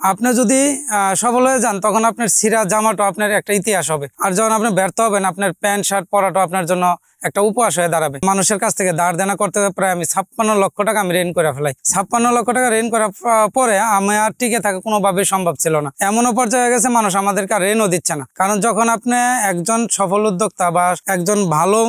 আপনি যদি সফল হয়ে যান তখন আপনার ছিঁড়া জামাটা আপনার একটা ইতিহাস হবে, আর যখন আপনি ব্যর্থ হবেন আপনার প্যান্ট শার্ট পরাটা আপনার জন্য একটা উপহাস হয়ে দাঁড়াবে। মানুষের কাছ থেকে ধার দেনা করতে প্রায় আমি 56 লক্ষ টাকা আমি ঋণ করে ফেলাই। 56 লক্ষ টাকা ঋণ করার পরে আমি আর টিকে থাকা কোনোভাবেই সম্ভব ছিল না। এমনও পর্যায়ে গেছে মানুষ আমাদেরকে আর ঋণও দিচ্ছে না। কারণ যখন আপনি একজন সফল উদ্যোক্তা বা একজন ভালো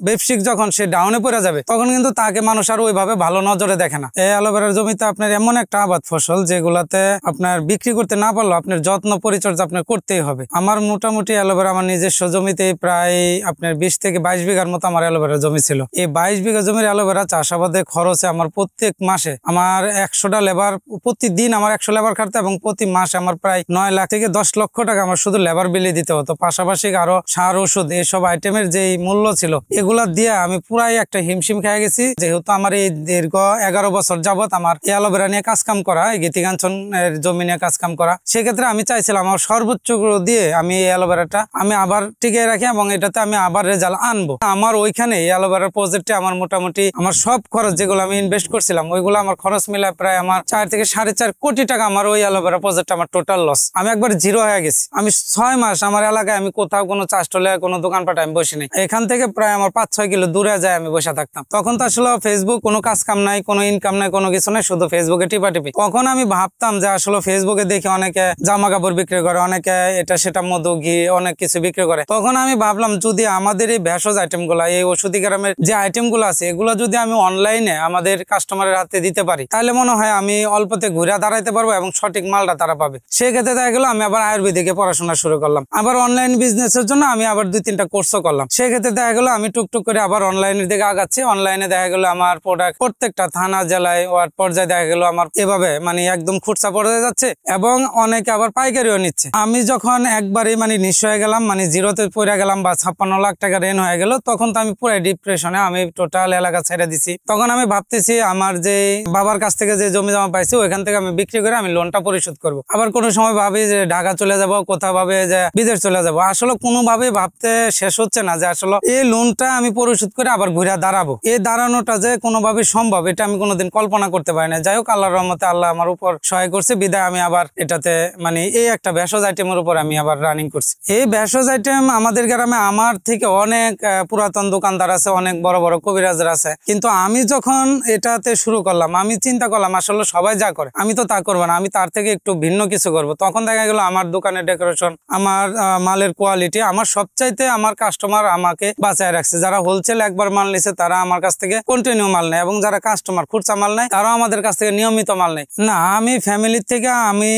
ব্যবসায়িক যখন সে ডাউনে পড়ে যাবে তখন কিন্তু তাকে মানুষ আর ওইভাবে ভালো নজরে দেখে না। এই অ্যালোভেরার জমিতে আপনার এমন একটা আবাদ ফসল যেগুলাতে আপনার বিক্রি করতে না পারলেও আপনার যত্ন পরিচর্যা আপনার করতেই হবে। আমার মোটামুটি অ্যালোভেরা আমার নিজস্ব জমিতে প্রায় আপনার 20 থেকে 22 বিঘার মতো আমার অ্যালোভেরা জমি ছিল। এই 22 বিঘা জমির অ্যালোভেরা চাষাবাদে খরচে আমার প্রত্যেক মাসে আমার 100টা লেবার, প্রতিদিন আমার 100 লেবার খাটতে এবং প্রতি মাসে আমার প্রায় 9 লাখ থেকে 10 লক্ষ টাকা আমার শুধু লেবার বিলে দিতে হতো। পাশাপাশি আরো সার ওষুধ এইসব আইটেমের যে মূল্য ছিল এগুলা দিয়ে আমি পুরাই একটা হিমশিম খেয়ে গেছি। যেহেতু আমার এই দীর্ঘ 11 বছর যাবত আমার এই অ্যালোভেরা নিয়ে কাজ কাম করা, এই গীতিকাঞ্চনের জমি নিয়ে কাজ কাম করা, সেক্ষেত্রে আমি চাইছিলাম আমার সর্বোচ্চ দিয়ে আমি এই অ্যালোভেরাটা আমি আবার টিকে রাখি এবং এটাতে আমি আবার রেজাল্ট আনবো। আমার ওইখানে অ্যালোভেরা প্রজেক্টে আমার মোটামুটি আমার সব খরচ যেগুলো আমি ইনভেস্ট করছিলাম ওইগুলো আমার খরচ মিলায় প্রায় আমার 4 থেকে 4.5 কোটি টাকা আমার ওই অ্যালোভেরা প্রজেক্ট আমার টোটাল লস। আমি একবার জিরো হয়ে গেছি। আমি 6 মাস আমার এলাকায় আমি কোথাও কোনো চাষ টলে কোনো দোকানপাটে আমি বসি নাই। এখান থেকে প্রায় আমার 5-6 কিলো দূরে যায় আমি বসে থাকতাম। তখন তো আসলে ফেসবুক কোনো কাজ কাম নাই, কোনো ইনকাম নাই, কোনো কিছু নাই, শুধু ফেসবুকে টিপাটিপি। তখন আমি ভাবতাম যে আসলে ফেসবুকে দেখে অনেকে জামা কাপড় বিক্রি করে, অনেকে এটা সেটা মধু ঘি অনেক কিছু বিক্রি করে। তখন আমি ভাবলাম যদি আমাদের এই ভেষজ আইটেম গুলা, এই ওষুধি গ্রামের যে আইটেম গুলো আছে এগুলো যদি আমি অনলাইনে আমাদের কাস্টমারের হাতে দিতে পারি তাহলে মনে হয় আমি অল্পতে ঘুরে দাঁড়াইতে পারবো এবং সঠিক মালটা তারা পাবে। সেক্ষেত্রে দেখা গেলো আমি আবার আয়ুর্বেদিকে পড়াশোনা শুরু করলাম। আবার অনলাইন বিজনেসের জন্য আমি আবার 2-3টা কোর্সও করলাম। সেক্ষেত্রে দেখা গেলো আমি টুকটুক করে আবার অনলাইনের দিকে আগাচ্ছি। অনলাইনে দেখা গেলো আমার প্রোডাক্ট প্রত্যেকটা থানা জেলায় ওয়ার্ড পর্যায়ে দেখা গেলো আমার এভাবে মানে একদম খুচরা পড়ে যাচ্ছে এবং অনেকে আবার পাইকারিও নিচ্ছে। আমি যখন একবারই মানে নিঃস্ব হয়ে গেলাম, মানে জিরোতে পড়ে গেলাম বা 56 লাখ টাকা ঋণ হয়ে গেল, তখন তো আমি পুরো ডিপ্রেশনে আমি টোটাল এলাকা ছেড়ে দিছি। তখন আমি ভাবতেছি আমার যে বাবার কাছ থেকে যে জমি জমা পাইছি ওইখান থেকে আমি বিক্রি করে আমি লোনটা পরিশোধ করব। আবার কোনো সময় ভাবি যে ঢাকা চলে যাব, কোথাও ভাবে যে বিদেশ চলে যাব। আসলে কোনোভাবে ভাবতে শেষ হচ্ছে না যে আসলে এই লোনটা আমি পরিশোধ করে আবার ঘুরে দাঁড়াবো। এই দাঁড়ানোটা যে কোনোভাবে সম্ভব এটা আমি কোনোদিন কল্পনা করতে পারি না। যাই হোক, আল্লাহর রহমতে আল্লাহ আমার উপর সহায় করছে বিদায় আমি আবার এটাতে মানে এই একটা ভেষজ আইটেমের উপর আমি আবার রানিং করছি। এই ভেষজ আইটেম আমাদের গ্রামে আমার থেকে অনেক পুরাতন দোকানদার আছে, অনেক বড় বড় কবিরাজরা আছে, কিন্তু আমি যখন এটাতে শুরু করলাম আমি চিন্তা করলাম আসলে সবাই যা করে আমি তো তা করবো না, আমি তার থেকে একটু ভিন্ন কিছু করব। তখন দেখা গেল আমার দোকানের ডেকোরেশন, আমার মালের কোয়ালিটি, আমার সবচাইতে আমার কাস্টমার আমাকে বাঁচায় রাখছে। যারা হোলসেল একবার মাল নিছে তারা আমার কাছ থেকে কন্টিনিউ মাল নেয় এবং যারা কাস্টমার খুচরা মাল নেয় তারাও আমাদের কাছ থেকে নিয়মিত মাল নেয়। না, আমি ফ্যামিলির থেকে আমি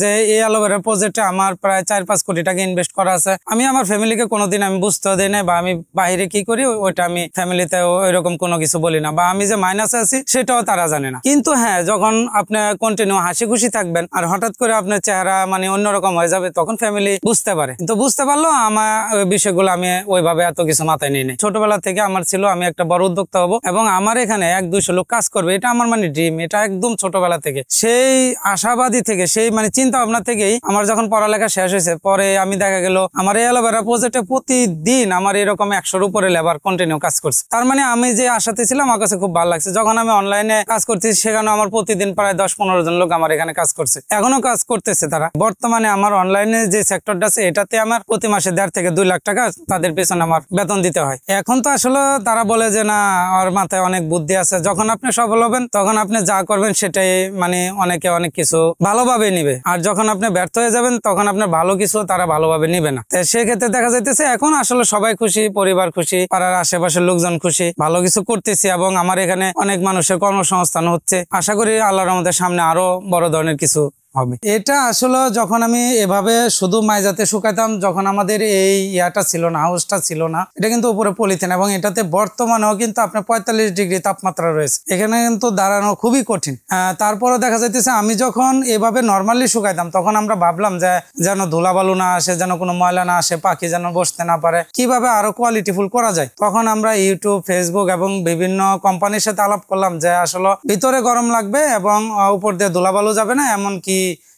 যে এই অ্যালোভেরা প্রজেক্টে আমার প্রায় 4-5 কোটি টাকা ইনভেস্ট করা আছে, আমি আমার ফ্যামিলিকে কোনোদিন আমি বুঝতে দিই না বা আমি বাইরে কি করি ওইটা আমি ফ্যামিলিতে ওইরকম কোনো কিছু বলি না, বা আমি যে মাইনাসে আছি সেটাও তারা জানে না। কিন্তু হ্যাঁ, যখন আপনি কন্টিনিউ হাসি খুশি থাকবেন আর হঠাৎ করে আপনার চেহারা মানে অন্যরকম হয়ে যাবে তখন ফ্যামিলি বুঝতে পারে। কিন্তু বুঝতে পারলেও আমার বিষয়গুলো আমি ওইভাবে এত কিছু মাথায় নিই। ছোটবেলা থেকে আমার ছিল আমি একটা বড় উদ্যোক্তা হবো এবং আমার এখানে 100-200 লোক কাজ করবে, এটা আমার মানে ড্রিম। এটা একদম ছোটবেলা থেকে সেই আশাবাদী থেকে সেই মানে চিন্তা ভাবনা থেকেই আমার যখন পড়ালেখা শেষ হয়েছে পরে আমি দেখা গেল আমার এই অ্যালোভেরা প্রজেক্টে প্রতিদিন আমার এরকম 100-র উপরে লেবার কন্টিনিউ কাজ করছে। তার মানে আমি যে আশাতে ছিলাম আমার কাছে খুব ভালো লাগছে। যখন আমি অনলাইনে কাজ করছি সেখানে আমার প্রতিদিন প্রায় 10-15 জন লোক আমার এখানে কাজ করছে, এখনো কাজ করতেছে তারা। বর্তমানে আমার অনলাইনে যে সেক্টরটা আছে এটাতে আমার প্রতি মাসে 1.5 থেকে 2 লাখ টাকা তাদের পেছনে আমার বেতন দিতে হয়। এখন তো আসলে তারা বলে যে না, ওর মাথায় অনেক বুদ্ধি আছে। যখন আপনি সফল হবেন তখন আপনি যা করবেন সেটাই মানে অনেকে অনেক কিছু ভালোভাবে নিবে, আর যখন আপনি ব্যর্থ হয়ে যাবেন তখন আপনার ভালো কিছু তারা ভালোভাবে নিবে না। সেক্ষেত্রে দেখা যাইতেছে এখন আসলে সবাই খুশি, পরিবার খুশি, পাড়ার আশেপাশের লোকজন খুশি, ভালো কিছু করতেছি এবং আমার এখানে অনেক মানুষের কর্মসংস্থান হচ্ছে। আশা করি আল্লাহর রহমতে সামনে আরো বড় ধরনের কিছু হবে। এটা আসলে যখন আমি এভাবে শুধু মাইজাতে শুকাইতাম, যখন আমাদের এই ইয়াটা ছিল না, হাউসটা ছিল না, এটা কিন্তু উপরে পলিথিন এবং এটাতে বর্তমানেও কিন্তু আপনার 45 ডিগ্রি তাপমাত্রা রয়েছে, এখানে কিন্তু দাঁড়ানো খুবই কঠিন। তারপরে দেখা যাইতেছে আমি যখন এভাবে নর্মালি শুকাইতাম তখন আমরা ভাবলাম যে যেন ধুলাবালু না আসে, যেন কোনো ময়লা না আসে, পাখি যেন বসতে না পারে, কিভাবে আরো কোয়ালিটিফুল করা যায়। তখন আমরা ইউটিউব, ফেসবুক এবং বিভিন্ন কোম্পানির সাথে আলাপ করলাম যে আসলে ভিতরে গরম লাগবে এবং উপর দিয়ে ধুলাবালু যাবে না এমন কি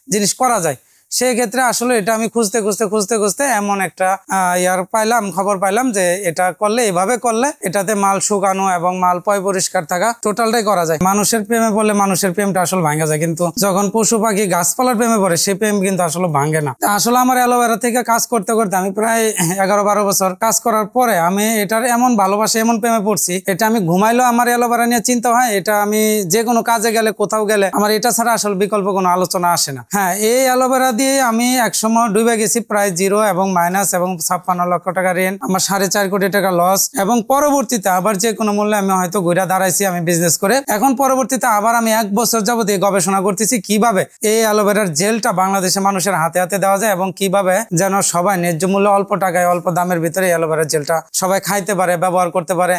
জিনিস করা যায়। সেই ক্ষেত্রে আসলে এটা আমি খুঁজতে খুঁজতে খুঁজতে খুঁজতে এমন একটা খবর পাইলাম যে এটা করলে, এভাবে করলে এটাতে মাল শুকানো এবং মাল পরিষ্কার থাকা টোটালটাই করা যায়। মানুষের প্রেমে পড়লে মানুষের প্রেমটা আসলে ভাঙা যায়, কিন্তু যখন পশু পাখি গাছপালার প্রেমে পড়ে সেই প্রেম কিন্তু আসলে ভাঙে না। আসলে আমার অ্যালোভেরা থেকে কাজ করতে করতে আমি প্রায় 11-12 বছর কাজ করার পরে আমি এটার এমন ভালোবাসা, এমন প্রেমে পড়ছি, এটা আমি ঘুমাইলেও আমার অ্যালোভেরা নিয়ে চিন্তা হয়। এটা আমি যে কোনো কাজে গেলে, কোথাও গেলে আমার এটা ছাড়া আসলে বিকল্প কোনো আলোচনা আসে না। হ্যাঁ, এই অ্যালোভেরা দিয়ে আমি একসময় ডুবে গেছি প্রায় জিরো এবং মাইনাস এবং 56 লক্ষ টাকা ঋণ, আমার 4.5 কোটি টাকা লস, এবং পরবর্তীতে আবার যে কোনো মূল্যে আমি হয়তো ঘুরে দাঁড়াইছি আমি বিজনেস করে। এখন পরবর্তীতে আবার আমি 1 বছর যাবত গবেষণা করতেছি কিভাবে এই অ্যালোভেরার জেলটা বাংলাদেশে মানুষের হাতে হাতে দেওয়া যায় এবং কিভাবে যেন সবাই ন্যায্য মূল্যে, অল্প টাকায়, অল্প দামের ভিতরে অ্যালোভেরার জেলটা সবাই খাইতে পারে, ব্যবহার করতে পারে।